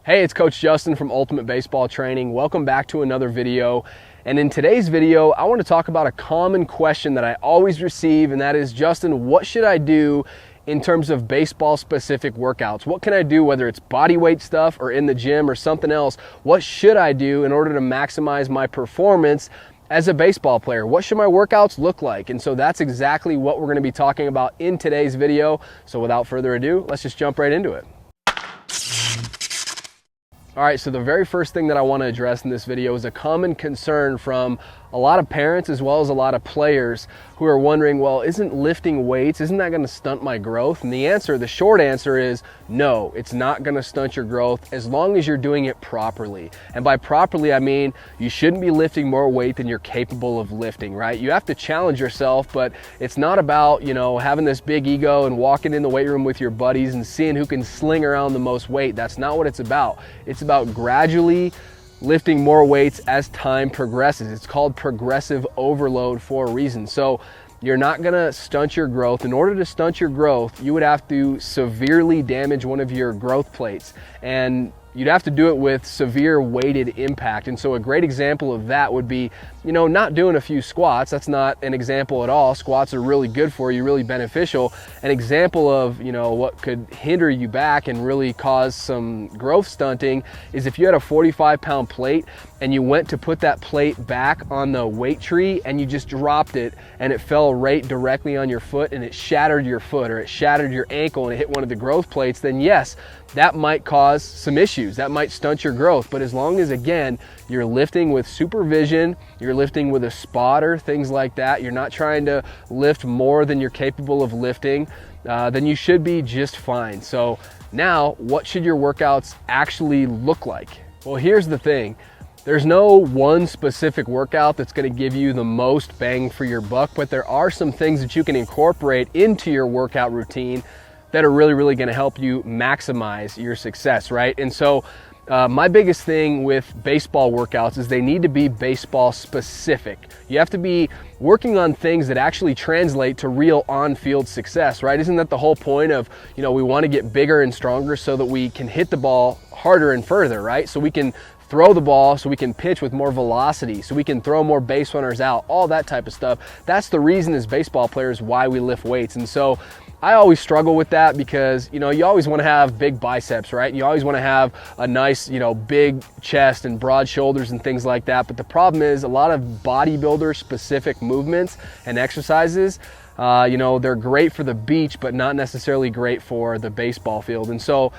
Hey, it's Coach Justin from Ultimate Baseball Training. Welcome back to another video. And in today's video, I want to talk about a common question that I always receive, and that is, Justin, what should I do in terms of baseball specific workouts? What can I do, whether it's body weight stuff or in the gym or something else? What should I do in order to maximize my performance as a baseball player? What should my workouts look like? And so that's exactly what we're going to be talking about in today's video. So without further ado, let's just jump right into it. All right, so the very first thing that I want to address in this video is a common concern from a lot of parents as well as a lot of players who are wondering, well, isn't lifting weights, isn't that going to stunt my growth? And the short answer is no, it's not going to stunt your growth as long as you're doing it properly. And by properly, I mean you shouldn't be lifting more weight than you're capable of lifting, right? You have to challenge yourself, but it's not about, having this big ego and walking in the weight room with your buddies and seeing who can sling around the most weight. That's not what it's about. It's about gradually lifting more weights as time progresses. It's called progressive overload for a reason. So you're not gonna stunt your growth. In order to stunt your growth, you would have to severely damage one of your growth plates, and you'd have to do it with severe weighted impact. And so a great example of that would be, not doing a few squats. That's not an example at all. Squats are really good for you, really beneficial. An example of, what could hinder you back and really cause some growth stunting is if you had a 45-pound plate and you went to put that plate back on the weight tree and you just dropped it and it fell right directly on your foot and it shattered your foot or it shattered your ankle and it hit one of the growth plates, then yes, that might cause some issues. That might stunt your growth. But as long as, again, you're lifting with supervision, you're lifting with a spotter, things like that, you're not trying to lift more than you're capable of lifting, then you should be just fine. So now, what should your workouts actually look like? Well, here's the thing. There's no one specific workout that's going to give you the most bang for your buck, but there are some things that you can incorporate into your workout routine that are really going to help you maximize your success, right? And so my biggest thing with baseball workouts is they need to be baseball specific. You have to be working on things that actually translate to real on-field success, right? Isn't that the whole point of, we want to get bigger and stronger so that we can hit the ball harder and further, right? So we can throw the ball, so we can pitch with more velocity, so we can throw more base runners out, all that type of stuff. That's the reason as baseball players why we lift weights. And so I always struggle with that because, you always want to have big biceps, right? You always want to have a nice, big chest and broad shoulders and things like that. But the problem is a lot of bodybuilder specific movements and exercises, they're great for the beach, but not necessarily great for the baseball field. And so,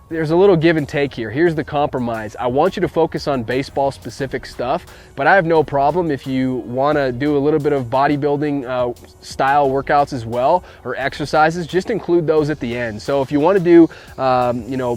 there's a little give and take here. Here's the compromise. I want you to focus on baseball specific stuff, but I have no problem if you want to do a little bit of bodybuilding style workouts as well, or exercises, just include those at the end. So if you want to do,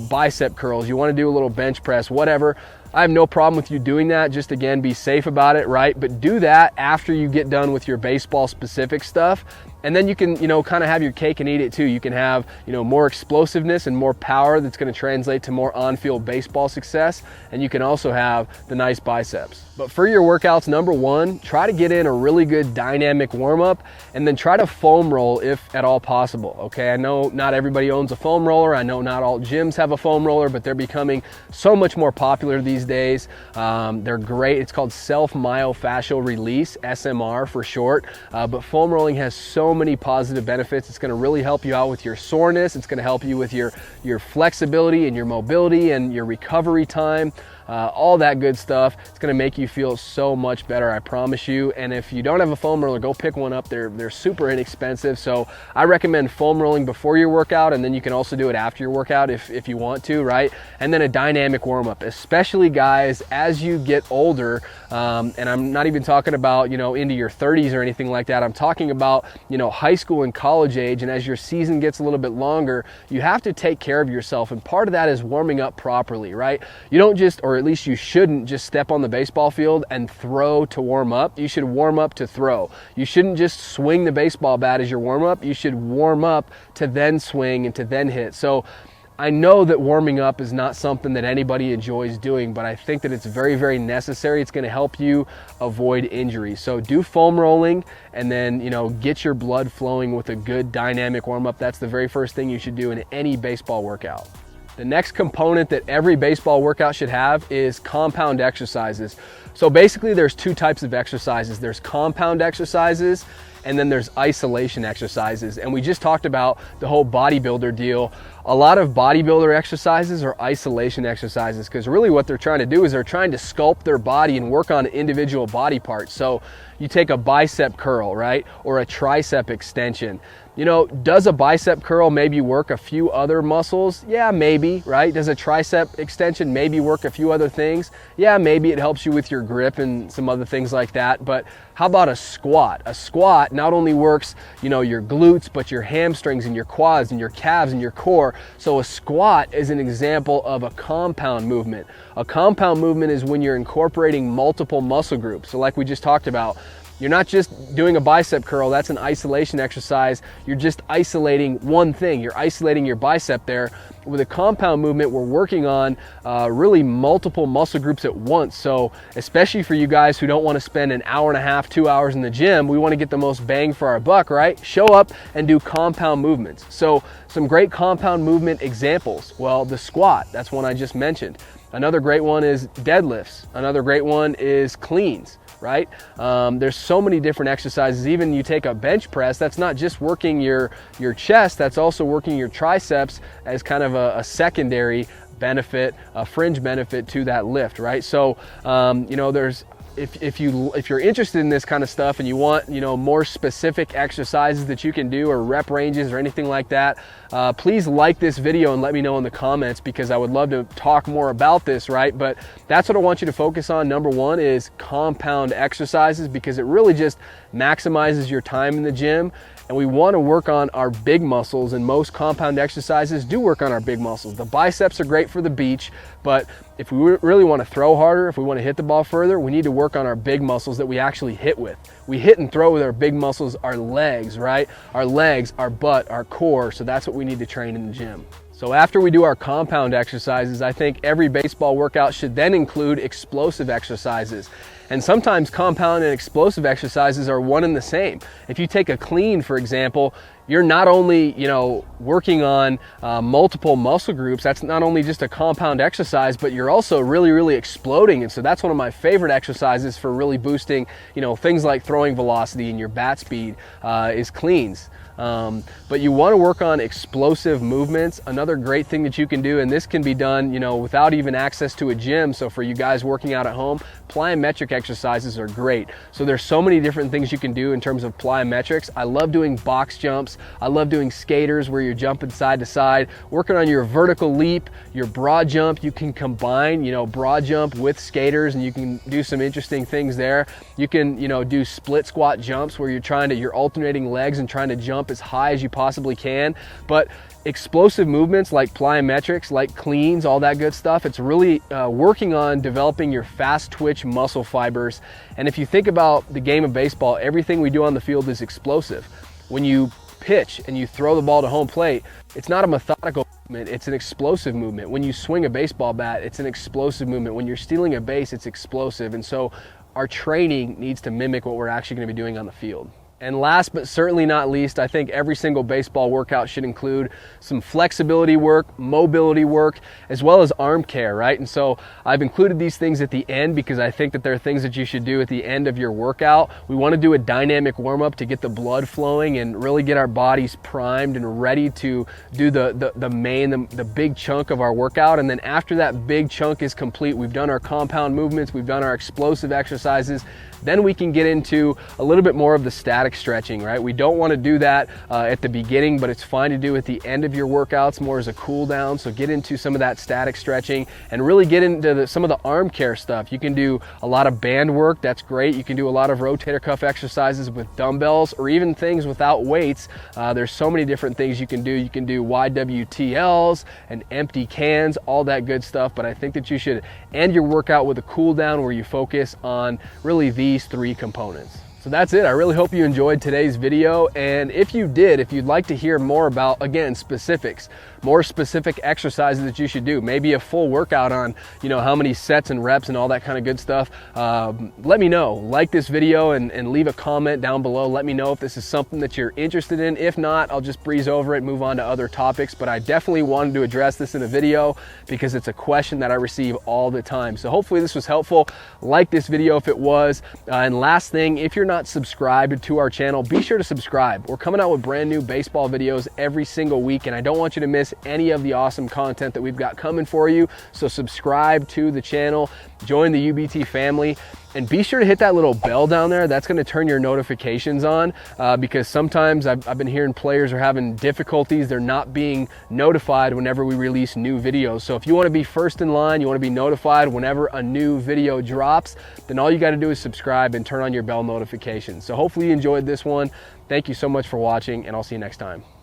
bicep curls, you want to do a little bench press, whatever, I have no problem with you doing that. Just again, be safe about it, right? But do that after you get done with your baseball specific stuff. And then you can, kind of have your cake and eat it too. You can have, more explosiveness and more power that's going to translate to more on-field baseball success. And you can also have the nice biceps. But for your workouts, number one, try to get in a really good dynamic warm-up and then try to foam roll if at all possible, okay? I know not everybody owns a foam roller. I know not all gyms have a foam roller, but they're becoming so much more popular these days. They're great. It's called self-myofascial release, SMR for short. But foam rolling has so many positive benefits. It's going to really help you out with your soreness. It's going to help you with your flexibility and your mobility and your recovery time. All that good stuff. It's going to make you feel so much better, I promise you. And if you don't have a foam roller, go pick one up. They're super inexpensive. So I recommend foam rolling before your workout, and then you can also do it after your workout if you want to, right? And then a dynamic warm-up, especially guys as you get older. And I'm not even talking about, into your 30s or anything like that. I'm talking about, high school and college age. And as your season gets a little bit longer, you have to take care of yourself. And part of that is warming up properly, right? You don't just, or at least you shouldn't just step on the baseball field and throw to warm up. You should warm up to throw. You shouldn't just swing the baseball bat as your warm up. You should warm up to then swing and to then hit. So I know that warming up is not something that anybody enjoys doing, but I think that it's very necessary. It's going to help you avoid injury. So do foam rolling and then, get your blood flowing with a good dynamic warm up. That's the very first thing you should do in any baseball workout. The next component that every baseball workout should have is compound exercises. So basically there's two types of exercises. There's compound exercises and then there's isolation exercises. And we just talked about the whole bodybuilder deal. A lot of bodybuilder exercises are isolation exercises because really what they're trying to do is they're trying to sculpt their body and work on individual body parts. So you take a bicep curl, right? Or a tricep extension. You know, does a bicep curl maybe work a few other muscles? Yeah, maybe, right? Does a tricep extension maybe work a few other things? Yeah, maybe it helps you with your grip and some other things like that. But how about a squat? A squat not only works, you know, your glutes, but your hamstrings and your quads and your calves and your core. So a squat is an example of a compound movement. A compound movement is when you're incorporating multiple muscle groups. So like we just talked about, you're not just doing a bicep curl, that's an isolation exercise. You're just isolating one thing. You're isolating your bicep there. With a compound movement, we're working on really multiple muscle groups at once. So especially for you guys who don't want to spend an hour and a half, 2 hours in the gym, we want to get the most bang for our buck, right? Show up and do compound movements. So some great compound movement examples. Well, the squat, that's one I just mentioned. Another great one is deadlifts. Another great one is cleans. Right? There's so many different exercises. Even you take a bench press, that's not just working your chest, that's also working your triceps as kind of a secondary benefit, a fringe benefit to that lift, right? So, you know, there's, if you're interested in this kind of stuff and you want, you know, more specific exercises that you can do or rep ranges or anything like that, please like this video and let me know in the comments because I would love to talk more about this, right? But that's what I want you to focus on. Number one is compound exercises because it really just maximizes your time in the gym. And we want to work on our big muscles, and most compound exercises do work on our big muscles. The biceps are great for the beach, but if we really want to throw harder, if we want to hit the ball further, we need to work on our big muscles that we actually hit with. We hit and throw with our big muscles, our legs, right? Our legs, our butt, our core, so that's what we need to train in the gym. So after we do our compound exercises, I think every baseball workout should then include explosive exercises. And sometimes compound and explosive exercises are one and the same. If you take a clean, for example, you're not only, you know, working on multiple muscle groups, that's not only just a compound exercise, but you're also really exploding. And so that's one of my favorite exercises for really boosting, you know, things like throwing velocity and your bat speed is cleans. But you want to work on explosive movements. Another great thing that you can do, and this can be done, you know, without even access to a gym. So for you guys working out at home, plyometric exercises are great. So there's so many different things you can do in terms of plyometrics. I love doing box jumps. I love doing skaters where you're jumping side to side, working on your vertical leap, your broad jump. You can combine, you know, broad jump with skaters and you can do some interesting things there. You can, you know, do split squat jumps where you're alternating legs and trying to jump as high as you possibly can. But explosive movements like plyometrics, like cleans, all that good stuff, it's really working on developing your fast twitch muscle fibers. And if you think about the game of baseball, everything we do on the field is explosive. When you pitch and you throw the ball to home plate, it's not a methodical movement, it's an explosive movement. When you swing a baseball bat, it's an explosive movement. When you're stealing a base, it's explosive. And so our training needs to mimic what we're actually going to be doing on the field. And last but certainly not least, I think every single baseball workout should include some flexibility work, mobility work, as well as arm care, right? And so I've included these things at the end because I think that there are things that you should do at the end of your workout. We want to do a dynamic warm-up to get the blood flowing and really get our bodies primed and ready to do the big chunk of our workout. And then after that big chunk is complete, we've done our compound movements, we've done our explosive exercises, then we can get into a little bit more of the static stretching, right? We don't want to do that at the beginning, but it's fine to do at the end of your workouts more as a cool down. So get into some of that static stretching and really get into some of the arm care stuff. You can do a lot of band work, that's great. You can do a lot of rotator cuff exercises with dumbbells or even things without weights. There's so many different things you can do. You can do YWTLs and empty cans, all that good stuff. But I think that you should end your workout with a cool down where you focus on really these three components. So that's it. I really hope you enjoyed today's video. And if you did, if you'd like to hear more about, again, specifics, more specific exercises that you should do, maybe a full workout on, how many sets and reps and all that kind of good stuff, let me know. Like this video and leave a comment down below. Let me know if this is something that you're interested in. If not, I'll just breeze over it and move on to other topics. But I definitely wanted to address this in a video because it's a question that I receive all the time. So hopefully this was helpful. Like this video if it was. And last thing, if you're not subscribed to our channel, be sure to subscribe. We're coming out with brand new baseball videos every single week, and I don't want you to miss any of the awesome content that we've got coming for you. So subscribe to the channel, join the UBT family, and be sure to hit that little bell down there. That's going to turn your notifications on because sometimes I've been hearing players are having difficulties. They're not being notified whenever we release new videos. So if you want to be first in line, you want to be notified whenever a new video drops, then all you got to do is subscribe and turn on your bell notifications. So hopefully you enjoyed this one. Thank you so much for watching, and I'll see you next time.